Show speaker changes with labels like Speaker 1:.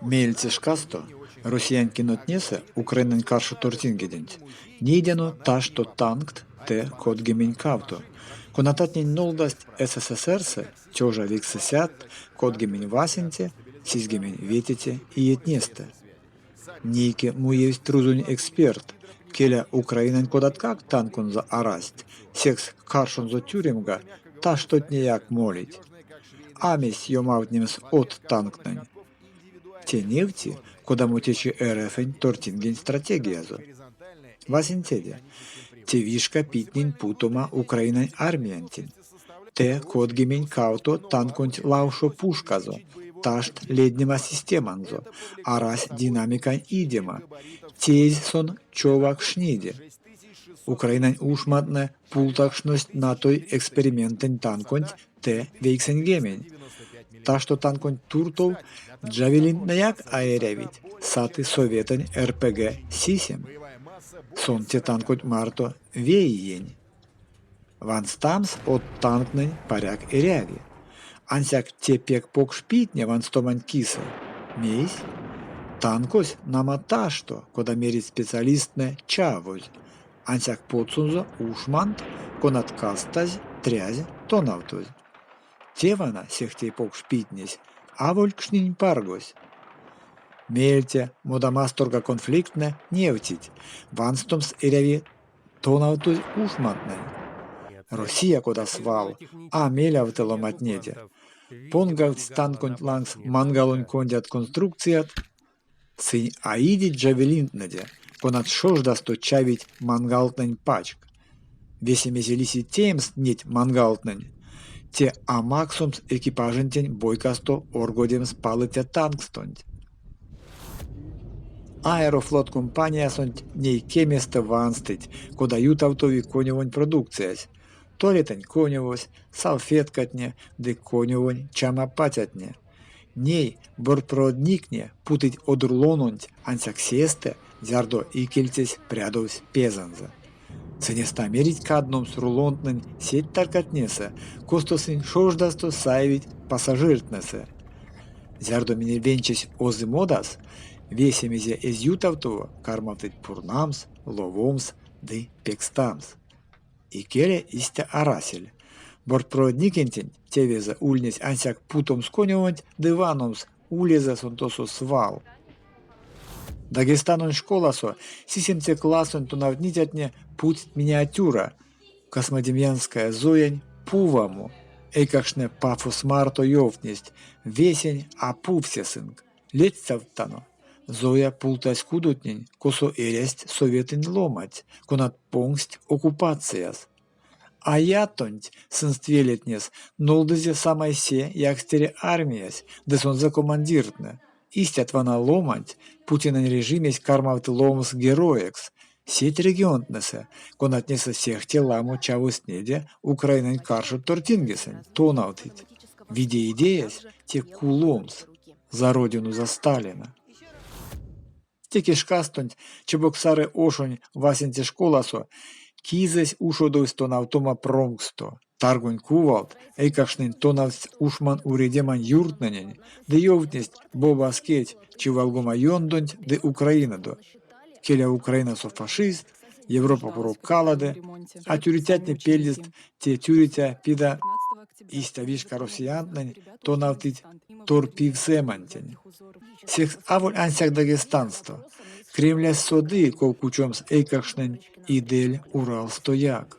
Speaker 1: Meiltse škasto, Rusian kinotnese Ukrainan karşı tortingedint. Niidenu tašto tankt te kodgemin kavto. Konatatnin noldast SSSR-se тёжа виксесят kodgemin vasinti, сизгеmin ветите и етнесте. Нейке муевсть трузунь эксперт, келя Украинан кодаткак танкун за арасть, секс каршун за тюремга, та штотнеяк молить. Амесь йомавтнемс от танкнань. Те нефти, куда мутечи РФН тортинген стратегиязо. Васинтеде, те вишка питнин путома Украинан армиантин. Те кодгемень кауто танкунть лаушо пушказо, ташт леднема системанзо, арась динамикань идема, тезь сон човак шниде. Украинан ушматне пултакшность на той экспериментен танкунть те вейксенгемень. Та, что танкунть туртов джавелин наяк аэрявить, саты советань РПГ сисем. Сон те танкунть марто вейень. Ванстамс от танкнень паряк эряви. Ансяк те пек пок шпитне ванстомань киса. Мейсь? Танкось нама та, что, кода мерить специалистне чавозь. Ансяк подсунзо ушмант, конат кастазь, трязь, тонавтозь. Тевана сехтей пок шпитнесь, а волькшнинь паргось. Мельте, модамасторга конфликтне невтить, ванстомс эряви тонавтозь ушмантнень. Россия кода свал, а меля в теломатнете. Понгавт станконь лангс мангалонь кондят конструкцият, сынь аидить джавелинтнеде, конат шождасто чавить мангалтнень пачк. Весемезелиси темс нить мангалтнень, те амаксумс экипажентень бойкасто оргодемс палытя танкстонь. Аэрофлот компания сонть ней кеместо ванстыть, кода ютавтови коневонь продукциясь. Толетань коневось, салфеткатне, де коневонь чамапатятне. Ней бортпроводникне путыть одурлонунть ансяк сесте, зярдо икельцесь прядовсь пезанза. Ценеста мерить кадном с рулонтнень сеть таркатнесе, костосынь шождасто сайвить пассажиртнесе. Зярдо мене венчесь озы модас, весемезе из ютавтово кармавтыть пурнамс, ловомс, ды пекстамс. И келе истя арасель. Бортпроводникентень тевезе ульнесь ансяк путом сконевонть дываномс улезе сонтосо свал. Дагестанон школасо сисемце классон тунавнитятне путь миниатюра. Космодемьянская зоянь пуваму. Эйкашне пафос марто йовтнесть. Весень а пувсесынг. Летцавтано. Зоя пултась кудутнень, косо эресть советынь ломать, конат понгсть оккупацияс. А я тонть сынствелетнес, нолдызе самай се, якстере армиясь, десон за командиртне. Истят вана ломать, Путинен режимесь кармавт ломс героекс, сеть регионтнесе, конатнеса всех теламу чавуснеде, Украинен каршут тортингесен, тонавтыть. Виде идеясь, те куломс, за родину, за Сталина. Теки шкастонь, чебоксаре ошонь васенте школасо, кизесь ушодовсь тонавтома пронгсто. Таргунь кувалт, эйкашнин тонавсь ушман уредеман юртнанень, де йовтнесть боба скеть, чивалгома йондонть, де Украинадо. Келя Украина со фашист, Европа порок каладе, а тюритятне пельдест, те тюритя пида истя вишка россиянтнень, тонавтыть торпивсемантень. Секс аволь ансяк дагестанство. Кремля соды, кол кучомс эйкашнень, идель Урал стояк.